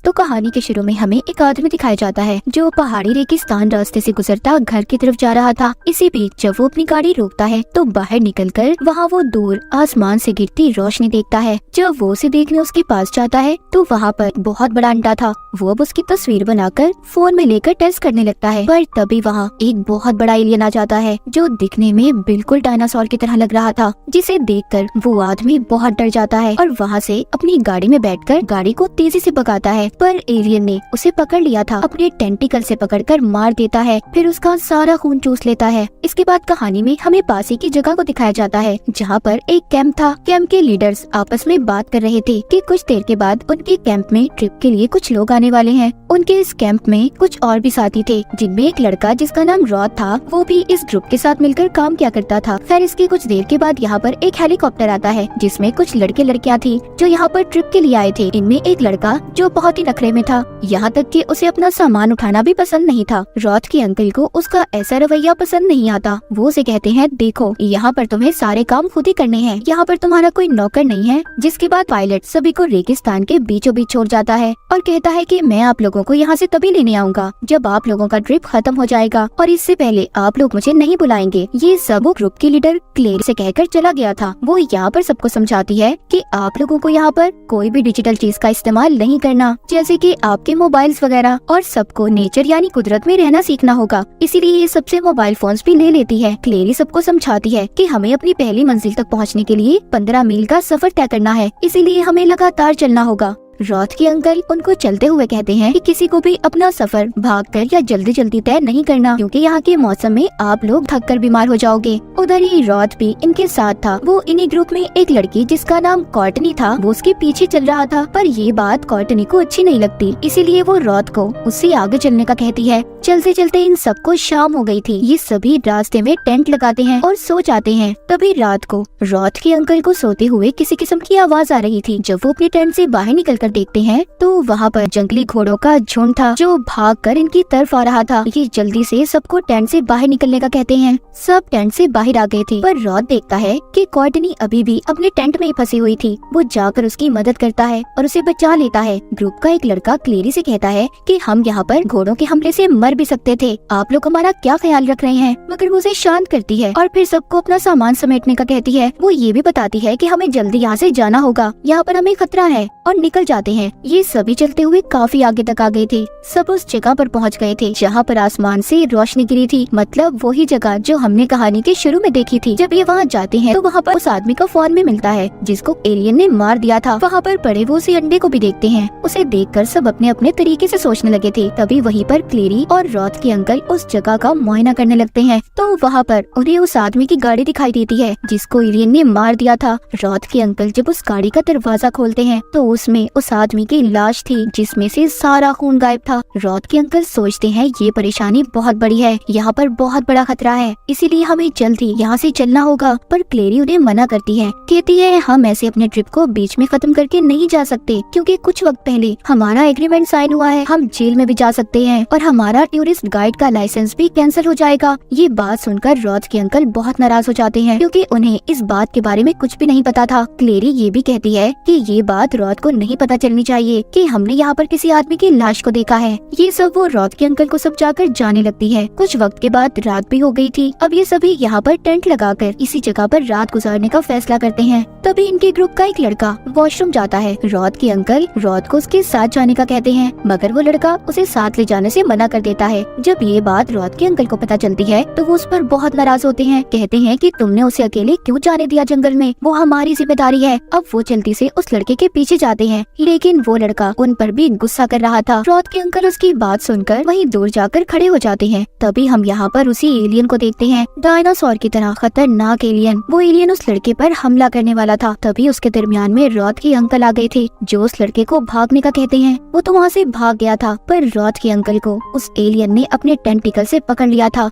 तो कहानी के शुरू में हमें एक आदमी दिखाया जाता है जो पहाड़ी रेगिस्तान रास्ते से गुजरता घर की तरफ जा रहा था। इसी बीच जब वो अपनी गाड़ी रोकता है तो बाहर निकलकर वहाँ वो दूर आसमान से गिरती रोशनी देखता है। जब वो उसे देखने उसके पास जाता है तो वहाँ पर बहुत बड़ा अंडा था। वो अब उसकी तस्वीर बनाकर फोन में लेकर टेस्ट करने लगता है, पर तभी वहाँ एक बहुत बड़ा एलियन आ जाता है जो दिखने में बिल्कुल डायनासोर की तरह लग रहा था, जिसे देखकर वो आदमी बहुत डर जाता है और वहाँ से अपनी गाड़ी में बैठकर गाड़ी को तेजी से भगाता है। पर एलियन ने उसे पकड़ लिया था, अपने टेंटिकल से पकड़कर मार देता है, फिर उसका सारा खून चूस लेता है। इसके बाद कहानी में हमें पास ही की जगह को दिखाया जाता है जहाँ पर एक कैंप था। कैंप के लीडर्स आपस में बात कर रहे थे कि कुछ देर के बाद उनके कैंप में ट्रिप के लिए कुछ लोग आने वाले हैं। उनके इस कैंप में कुछ और भी साथी थे, जिनमें एक लड़का जिसका नाम रॉड था, वो भी इस ग्रुप के साथ मिलकर काम किया करता था। फिर इसके कुछ देर के बाद यहाँ पर एक हेलीकॉप्टर आता है जिसमें कुछ लड़के लड़कियाँ थी जो यहाँ पर ट्रिप के लिए आए थे। इनमें एक लड़का जो बहुत ही नखरे में था, यहाँ तक कि उसे अपना सामान उठाना भी पसंद नहीं था। रॉड के अंकल को उसका ऐसा रवैया पसंद नहीं आता। वो उसे कहते हैं, देखो यहाँ पर तुम्हें सारे काम खुद ही करने हैं, यहाँ पर तुम्हारा कोई नौकर नहीं है। जिसके बाद पायलट सभी को रेगिस्तान के बीचों बीच छोड़ जाता है और कहता है कि मैं आप लोगों को यहाँ से तभी लेने आऊंगा जब आप लोगों का ट्रिप खत्म हो जाएगा, और इससे पहले आप लोग मुझे नहीं बुलाएंगे। ये सब वो ग्रुप की लीडर क्लेरी से कहकर चला गया था। वो यहाँ पर सबको समझाती है कि आप लोगों को यहाँ पर कोई भी डिजिटल चीज का इस्तेमाल नहीं करना, जैसे कि आपके मोबाइल्स वगैरह, और सबको नेचर यानी कुदरत में रहना सीखना होगा। इसीलिए ये सबसे मोबाइल फोन्स भी ले लेती है। क्लेरी सबको समझाती है कि हमें अपनी पहली मंजिल तक पहुँचने के लिए 15 मील का सफर तय करना है, इसीलिए हमें लगातार चलना होगा। रॉड के अंकल उनको चलते हुए कहते हैं कि किसी को भी अपना सफर भागकर या जल्दी जल्दी तय नहीं करना, क्योंकि यहाँ के मौसम में आप लोग थककर बीमार हो जाओगे। उधर ही रॉड भी इनके साथ था। वो इन्हीं ग्रुप में एक लड़की जिसका नाम कॉर्टनी था, वो उसके पीछे चल रहा था, पर ये बात कॉर्टनी को अच्छी नहीं लगती, इसीलिए वो रॉड को उससे आगे चलने का कहती है। चलते चलते इन सबको शाम हो गई थी। ये सभी रास्ते में टेंट लगाते हैं और सो जाते हैं। तभी रात को रॉड के अंकल को सोते हुए किसी किस्म की आवाज आ रही थी। जब वो अपने टेंट से बाहर निकलकर देखते हैं तो वहाँ पर जंगली घोड़ों का झुंड था जो भागकर इनकी तरफ आ रहा था। ये जल्दी से सबको टेंट से बाहर निकलने का कहते हैं। सब टेंट से बाहर आ गए थे, पर रॉड देखता है कि कॉर्टनी अभी भी अपने टेंट में ही फंसी हुई थी। वो जाकर उसकी मदद करता है और उसे बचा लेता है। ग्रुप का एक लड़का क्लेरी से कहता है कि हम यहाँ पर घोड़ों के हमले से मर भी सकते थे, आप लोग हमारा क्या ख्याल रख रहे हैं। मगर वो उसे शांत करती है और फिर सबको अपना सामान समेटने का कहती है। वो ये भी बताती है कि हमें जल्दी यहाँ से जाना होगा, यहाँ पर हमें खतरा है, और निकल जाते हैं। ये सभी चलते हुए काफी आगे तक आ गए थे। सब उस जगह पर पहुँच गए थे जहाँ पर आसमान से रोशनी गिरी थी, मतलब वही जगह जो हमने कहानी के शुरू में देखी थी। जब ये वहाँ जाते हैं तो वहाँ पर उस आदमी का फोन में मिलता है जिसको एलियन ने मार दिया था। वहाँ पर पड़े वो उसी अंडे को भी देखते हैं। उसे देखकर सब अपने अपने तरीके से सोचने लगे थे। तभी वहीं पर क्लेरी और रॉड के अंकल उस जगह का मुआयना करने लगते हैं। तो वहाँ पर उन्हें उस आदमी की गाड़ी दिखाई देती है जिसको एलियन ने मार दिया था। रॉड के अंकल जब उस गाड़ी का दरवाजा खोलते हैं तो उसमें उस आदमी की लाश थी जिसमें से सारा खून गायब था। रॉड के अंकल सोचते हैं ये परेशानी बहुत बड़ी है, यहाँ पर बहुत बड़ा खतरा है, इसीलिए हमें जल्दी यहाँ से चलना होगा। पर क्लेरी उन्हें मना करती है, कहती है हम ऐसे अपने ट्रिप को बीच में खत्म करके नहीं जा सकते, क्योंकि कुछ वक्त पहले हमारा एग्रीमेंट साइन हुआ है, हम जेल में भी जा सकते हैं और हमारा टूरिस्ट गाइड का लाइसेंस भी कैंसिल हो जाएगा। ये बात सुनकर रॉड के अंकल बहुत नाराज हो जाते हैं, क्योंकि उन्हें इस बात के बारे में कुछ भी नहीं पता था। क्लेरी ये भी कहती है कि ये बात रॉड को नहीं पता चलनी चाहिए कि हमने यहाँ पर किसी आदमी की लाश को देखा है। ये सब वो रॉड के अंकल को समझाकर जाने लगती है। कुछ वक्त के बाद रात भी हो गई थी। अब ये सभी यहाँ पर टेंट लगाकर इसी जगह पर रात गुजारने का फैसला करते हैं। तभी इनके ग्रुप का एक लड़का वॉशरूम जाता है। रॉड के अंकल रॉड को उसके साथ जाने का कहते हैं, मगर वो लड़का उसे साथ ले जाने से मना कर देता है। जब ये बात रॉड के अंकल को पता चलती है तो वो उस पर बहुत नाराज होते हैं। कहते हैं कि तुमने उसे अकेले क्यों जाने दिया जंगल में, वो हमारी जिम्मेदारी है। अब वो जल्दी से उस लड़के के पीछे जाते हैं, लेकिन वो लड़का उन पर भी गुस्सा कर रहा था। रॉड के अंकल उसकी बात सुनकर वहीं दूर जाकर खड़े हो जाते हैं। तभी हम यहाँ पर उसी एलियन को देखते हैं, डायनासोर की तरह खतरनाक एलियन। वो एलियन उस लड़के पर हमला करने वाला था। तभी उसके दरमियान में रॉड के अंकल आ गए थे जो उस लड़के को भागने का कहते हैं। वो तो वहाँ से भाग गया था, पर रॉड के अंकल को उस एलियन ने अपने टेंटिकल से पकड़ लिया था।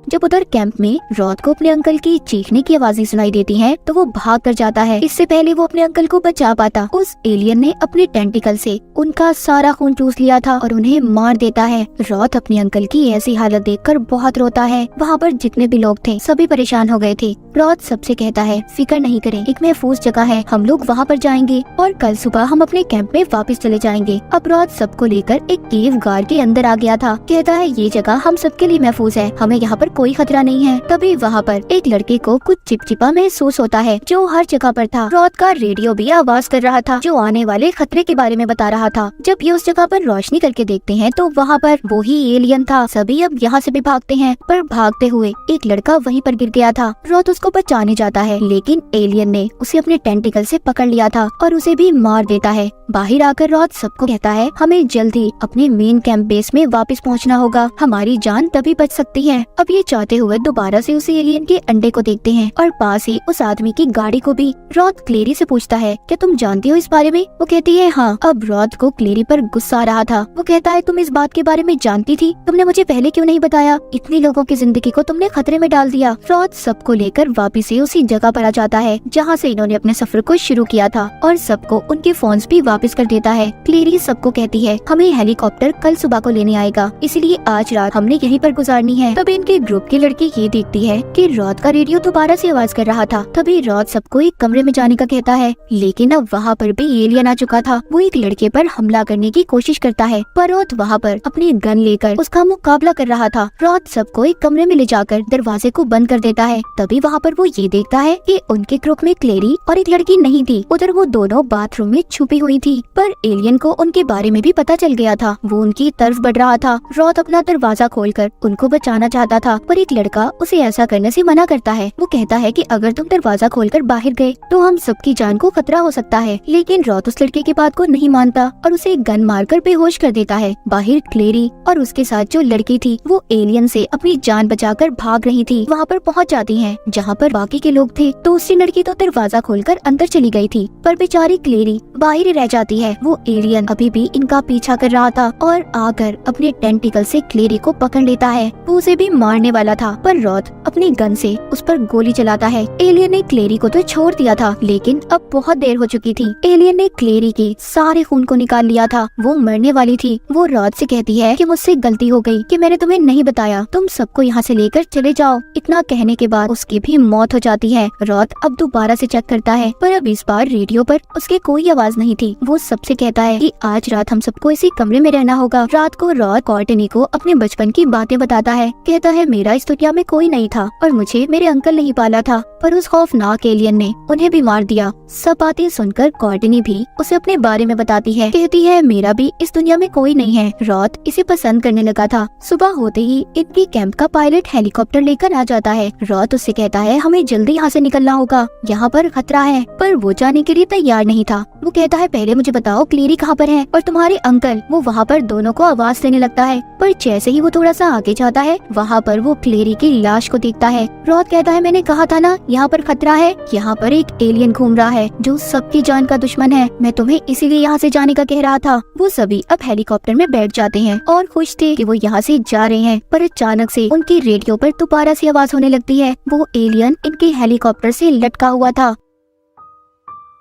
जब उधर कैंप में रॉड को अपने अंकल की चीखने की आवाजें सुनाई देती हैं, तो वो भाग कर जाता है। इससे पहले वो अपने अंकल को बचा पाता, उस एलियन ने अपने टेंटिकल से उनका सारा खून चूस लिया था और उन्हें मार देता है। रॉड अपने अंकल की ऐसी हालत देखकर बहुत रोता है। वहाँ पर जितने भी लोग थे सभी परेशान हो गए थे। रॉथ सबसे कहता है फिक्र नहीं करें, एक महफूज जगह है, हम लोग वहाँ पर जाएंगे और कल सुबह हम अपने कैंप में वापस चले जाएंगे। अब रॉथ सबको लेकर एक केव गार्ड के अंदर आ गया था। कहता है ये जगह हम सबके लिए महफूज है, हमें यहाँ पर कोई खतरा नहीं है। तभी वहाँ पर एक लड़के को कुछ चिपचिपा महसूस होता है जो हर जगह पर था। रॉथ का रेडियो भी आवाज कर रहा था जो आने वाले खतरे के बारे में बता रहा था। जब ये उस जगह पर रोशनी करके देखते हैं तो वहाँ पर वो ही एलियन था। सभी अब यहाँ से भी भागते हैं, पर भागते हुए एक लड़का वहीं पर गिर गया था। रॉथ उसको बचाने जाता है लेकिन एलियन ने उसे अपने टेंटिकल से पकड़ लिया था और उसे भी मार देता है। बाहर आकर रॉथ सबको कहता है हमें जल्दी अपने मेन कैंप बेस में वापस पहुंचना होगा, हमारी जान तभी बच सकती है। अब ये चाहते हुए दोबारा से उसी एलियन के अंडे को देखते हैं और पास ही उस आदमी की गाड़ी को भी। रॉथ क्लेरी से पूछता है क्या तुम जानती हो इस बारे में? वो कहती है हाँ। अब रॉथ को क्लेरी पर गुस्सा आ रहा था। वो कहता है तुम इस बात के बारे में जानती थी, तुमने मुझे पहले क्यों नहीं बताया? इतनी लोगों की जिंदगी को तुमने खतरे में डाल दिया। रॉथ सबको लेकर वापिस से उसी जगह पर आ जाता है जहाँ से इन्होंने अपने सफर को शुरू किया था और सबको उनके फोन्स भी वापस कर देता है। क्लेरी सबको कहती है हमें हेलीकॉप्टर कल सुबह को लेने आएगा, इसलिए आज रात हमने यहीं पर गुजारनी है। तभी इनके ग्रुप की लड़की ये देखती है कि रॉथ का रेडियो दोबारा से आवाज कर रहा था। तभी रॉथ सबको एक कमरे में जाने का कहता है लेकिन अब वहाँ पर भी एलियन आ चुका था। वो एक लड़के पर हमला करने की कोशिश करता है पर रॉथ वहाँ पर अपनी गन लेकर उसका मुकाबला कर रहा था। रॉथ सबको एक कमरे में ले जाकर दरवाजे को बंद कर देता है। तभी वहाँ पर वो ये देखता है कि उनके ग्रुप में क्लेरी और एक लड़की नहीं थी, उधर वो दोनों बाथरूम में छुपी हुई थी। पर एलियन को उनके बारे में भी पता चल गया था, वो उनकी तरफ बढ़ रहा था। रॉथ अपना दरवाजा खोलकर उनको बचाना चाहता था पर एक लड़का उसे ऐसा करने से मना करता है। वो कहता है कि अगर तुम दरवाजा खोलकर बाहर गए तो हम सबकी जान को खतरा हो सकता है। लेकिन रॉथ उस लड़के की बात को नहीं मानता और उसे गन मारकर बेहोश कर देता है। बाहर क्लेरी और उसके साथ जो लड़की थी वो एलियन से अपनी जान बचाकर भाग रही थी। वहाँ पर पहुँच जाती है जहाँ पर बाकी के लोग थे। दूसरी लड़की तो दरवाजा खोलकर अंदर चली गई थी पर बेचारी क्लेरी बाहर ही रह जाती है। वो एलियन अभी भी इनका पीछा कर रहा था और आकर अपने टेंटिकल से क्लेरी को पकड़ लेता है। वो उसे भी मारने वाला था पर रॉथ अपनी गन से उस पर गोली चलाता है। एलियन ने क्लेरी को तो छोड़ दिया था लेकिन अब बहुत देर हो चुकी थी। एलियन ने क्लेरी के सारे खून को निकाल लिया था, वो मरने वाली थी। वो रॉथ से कहती है कि मुझसे गलती हो गई कि मैंने तुम्हें नहीं बताया, तुम सबको यहाँ से लेकर चले जाओ। इतना कहने के बाद उसकी भी मौत हो जाती है। रॉथ अब दोबारा से चेक करता है पर अब इस बार रेडियो पर उसके कोई आवाज नहीं थी। वो सबसे कहता है कि आज रात हम सबको इसी कमरे में रहना होगा। रात को रॉथ कॉर्टनी को अपने बचपन की बातें बताता है। कहता है मेरा इस दुनिया में कोई नहीं था और मुझे मेरे अंकल नहीं पाला था पर उस खौफनाक एलियन ने उन्हें भी मार दिया। सब बातें सुनकर कॉर्टनी भी उसे अपने बारे में बताती है। कहती है मेरा भी इस दुनिया में कोई नहीं है। रॉथ इसे पसंद करने लगा था। सुबह होते ही इनकी कैंप का पायलट हेलीकॉप्टर लेकर आ जाता है। रॉथ उससे कहता है हमें जल्दी यहाँ से निकलना होगा, यहाँ पर खतरा है। पर वो जाने के लिए तैयार नहीं था। वो कहता है पहले मुझे बताओ क्लेरी कहाँ पर है और तुम्हारे अंकल। वो वहाँ पर दोनों को आवाज देने लगता है पर जैसे ही वो थोड़ा सा आगे जाता है वहाँ पर वो क्लेरी की लाश को देखता है। रॉथ कहता है मैंने कहा था ना यहाँ पर खतरा है, यहाँ पर एक एलियन घूम रहा है जो सबकी जान का दुश्मन है, मैं तुम्हें इसीलिए यहाँ से जाने का कह रहा था। वो सभी अब हेलीकॉप्टर में बैठ जाते हैं और खुश थे कि वो यहाँ से जा रहे हैं पर अचानक से उनकी रेडियो पर दोबारा से आवाज होने लगती है। वो एलियन इनके हेलीकॉप्टर से लटका हुआ था।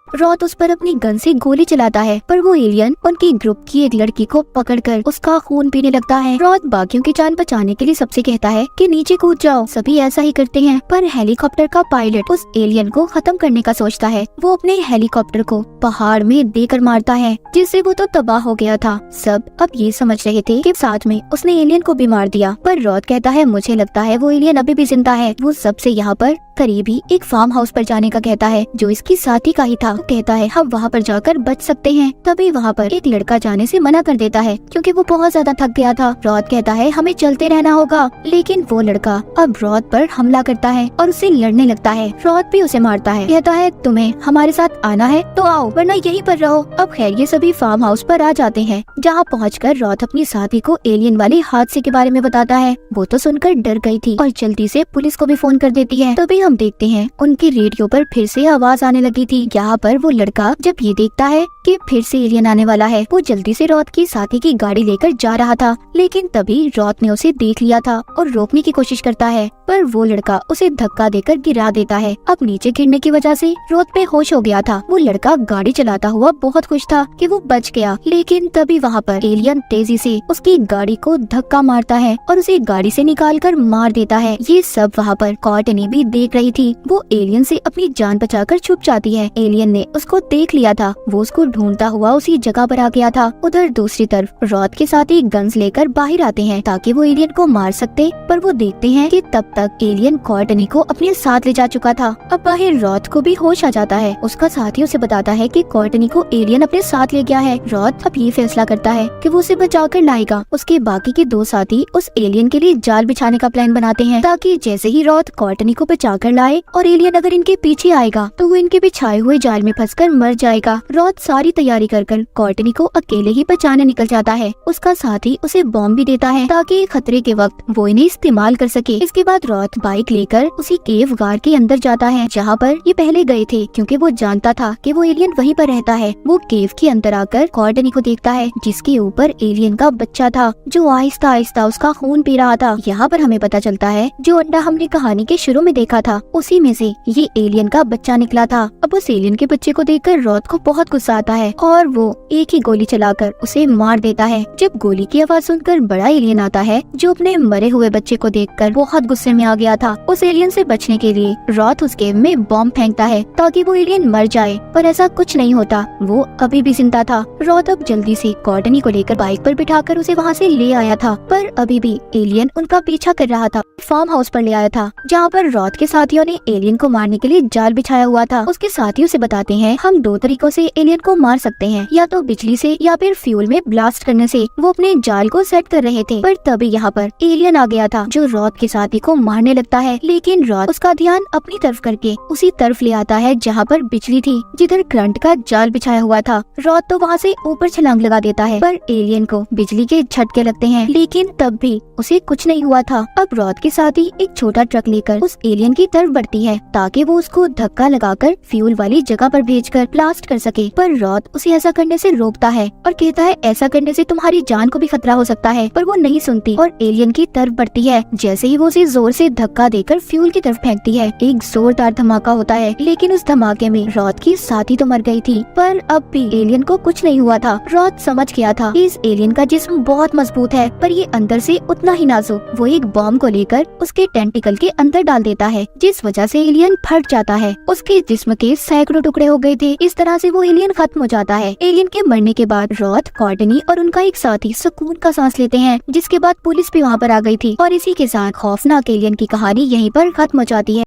रॉथ उस पर अपनी गन से गोली चलाता है पर वो एलियन उनकी ग्रुप की एक लड़की को पकड़कर उसका खून पीने लगता है। रॉथ बाकियों की जान बचाने के लिए सबसे कहता है कि नीचे कूद जाओ। सभी ऐसा ही करते हैं पर हेलीकॉप्टर का पायलट उस एलियन को खत्म करने का सोचता है। वो अपने हेलीकॉप्टर को पहाड़ में देकर मारता है जिससे वो तो तबाह हो गया था। सब अब ये समझ रहे थे कि साथ में उसने एलियन को भी मार दिया पर रॉथ कहता है मुझे लगता है वो एलियन अभी भी जिंदा है। वो सबसे यहाँ पर करीब ही एक फार्म हाउस पर जाने का कहता है जो इसकी साथी का ही था। वो कहता है हम वहाँ पर जाकर बच सकते हैं। तभी वहाँ पर एक लड़का जाने से मना कर देता है क्योंकि वो बहुत ज्यादा थक गया था। रॉथ कहता है हमें चलते रहना होगा लेकिन वो लड़का अब रॉथ पर हमला करता है और उससे लड़ने लगता है। रॉथ भी उसे मारता है। कहता है तुम्हें हमारे साथ आना है तो आओ वरना यहीं पर रहो। अब खैर ये सभी फार्म हाउस पर आ जाते हैं जहाँ पहुँचकर रॉथ अपनी साथी को एलियन वाले हादसे के बारे में बताता है। वो तो सुनकर डर गई थी और जल्दी से पुलिस को भी फोन कर देती है। तभी हम देखते हैं उनकी रेडियो पर फिर से आवाज आने लगी थी। यहाँ पर पर वो लड़का जब ये देखता है कि फिर से एलियन आने वाला है, वो जल्दी से रॉथ की साथी की गाड़ी लेकर जा रहा था, लेकिन तभी रॉथ ने उसे देख लिया था और रोकने की कोशिश करता है, पर वो लड़का उसे धक्का देकर गिरा देता है। अब नीचे गिरने की वजह से रॉथ बेहोश हो गया था। वो लड़का गाड़ी चलाता हुआ बहुत खुश था कि वो बच गया, लेकिन तभी वहाँ पर एलियन तेजी से उसकी गाड़ी को धक्का मारता है और उसे गाड़ी से निकालकर मार देता है। ये सब वहाँ पर कॉर्टनी भी देख रही थी। वो एलियन से अपनी जान बचाकर छुप जाती है। एलियन ने उसको देख लिया था, वो उसको ढूंढता हुआ उसी जगह पर आ गया था। उधर दूसरी तरफ रॉथ के साथ ही गन्स लेकर बाहर आते हैं ताकि वो एलियन को मार सकते, पर वो देखते हैं कि तब तक एलियन कॉर्टनी को अपने साथ ले जा चुका था। अब बाहर रॉथ को भी होश आ जाता है। उसका साथी उसे बताता है कि कॉर्टनी को एलियन अपने साथ ले गया है। रॉथ अब ये फैसला करता है कि वो उसे बचाकर लाएगा। उसके बाकी के दो साथी उस एलियन के लिए जाल बिछाने का प्लान बनाते हैं ताकि जैसे ही रॉथ कॉर्टनी को बचाकर लाए और एलियन अगर इनके पीछे आएगा तो वो इनके बिछाए हुए जाल में फंसकर मर जाएगा। रॉथ सारी तैयारी कर कॉर्टनी को अकेले ही बचाने निकल जाता है। उसका साथी उसे बॉम्ब भी देता है ताकि खतरे के वक्त वो इन्हें इस्तेमाल कर सके। इसके बाद रॉथ बाइक लेकर उसी केव गार के अंदर जाता है जहाँ पर ये पहले गए थे, क्योंकि वो जानता था कि वो एलियन वहीं पर रहता है। वो केव के अंदर आकर कॉर्टनी को देखता है जिसके ऊपर एलियन का बच्चा था जो आहिस्ता आहिस्ता उसका खून पी रहा था। यहाँ पर हमें पता चलता है जो अंडा हमने कहानी के शुरू में देखा था उसी में से ये एलियन का बच्चा निकला था। अब उस एलियन के बच्चे को देखकर रॉथ को बहुत गुस्सा आता है और वो एक ही गोली चलाकर उसे मार देता है। जब गोली की आवाज सुनकर बड़ा एलियन आता है जो अपने मरे हुए बच्चे को देखकर बहुत गुस्से में आ गया था। उस एलियन से बचने के लिए रॉथ उस केव में बॉम्ब फेंकता है ताकि वो एलियन मर जाए, पर ऐसा कुछ नहीं होता, वो अभी भी जिंदा था। रॉथ अब जल्दी से कॉर्टनी को लेकर बाइक पर बिठाकर उसे वहाँ से ले आया था, पर अभी भी एलियन उनका पीछा कर रहा था। फार्म हाउस पर ले आया था जहाँ पर रॉथ के साथियों ने एलियन को मारने के लिए जाल बिछाया हुआ था। उसके साथियों से बताते हैं हम दो तरीकों से एलियन को मार सकते हैं, या तो बिजली से या फिर फ्यूल में ब्लास्ट करने से। वो अपने जाल को सेट कर रहे थे, पर तभी यहाँ पर एलियन आ गया था जो रॉथ के साथी को मारने लगता है, लेकिन रॉथ उसका ध्यान अपनी तरफ करके उसी तरफ ले आता है जहाँ पर बिजली थी, जिधर करंट का जाल बिछाया हुआ था। रॉथ तो वहाँ से ऊपर छलांग लगा देता है, पर एलियन को बिजली के झटके लगते हैं, लेकिन तब भी उसे कुछ नहीं हुआ था। अब रॉथ के साथी एक छोटा ट्रक लेकर उस एलियन की तरफ बढ़ती है ताकि वो उसको धक्का लगाकर फ्यूल वाली जगह पर भेजकर ब्लास्ट कर सके, पर रॉथ उसे ऐसा करने से रोकता है और कहता है ऐसा करने से तुम्हारी जान को भी खतरा हो सकता है, पर वो नहीं सुनती और एलियन की तरफ बढ़ती है। जैसे ही वो उसे जोर से धक्का देकर फ्यूल की तरफ फेंकती है, एक जोरदार धमाका होता है, लेकिन उस धमाके में रॉथ की साथी तो मर गई थी, पर अब भी एलियन को कुछ नहीं हुआ था। रॉथ समझ गया था कि इस एलियन का जिस्म बहुत मजबूत है, पर ये अंदर से उतना ही नाजुक। वो एक बॉम्ब को लेकर उसके टेंटिकल के अंदर डाल देता है, जिस वजह से एलियन फट जाता है। उसके जिस्म के सैकड़ों टुकड़े हो गए थे। इस तरह से वो एलियन खत्म हो जाता है। एलियन के मरने के बाद रॉथ, कॉर्टनी और उनका एक साथी सुकून का सांस लेते हैं, जिसके बाद पुलिस भी वहाँ पर आ गई थी और इसी के साथ खौफनाक एलियन की कहानी यहीं पर खत्म हो जाती है।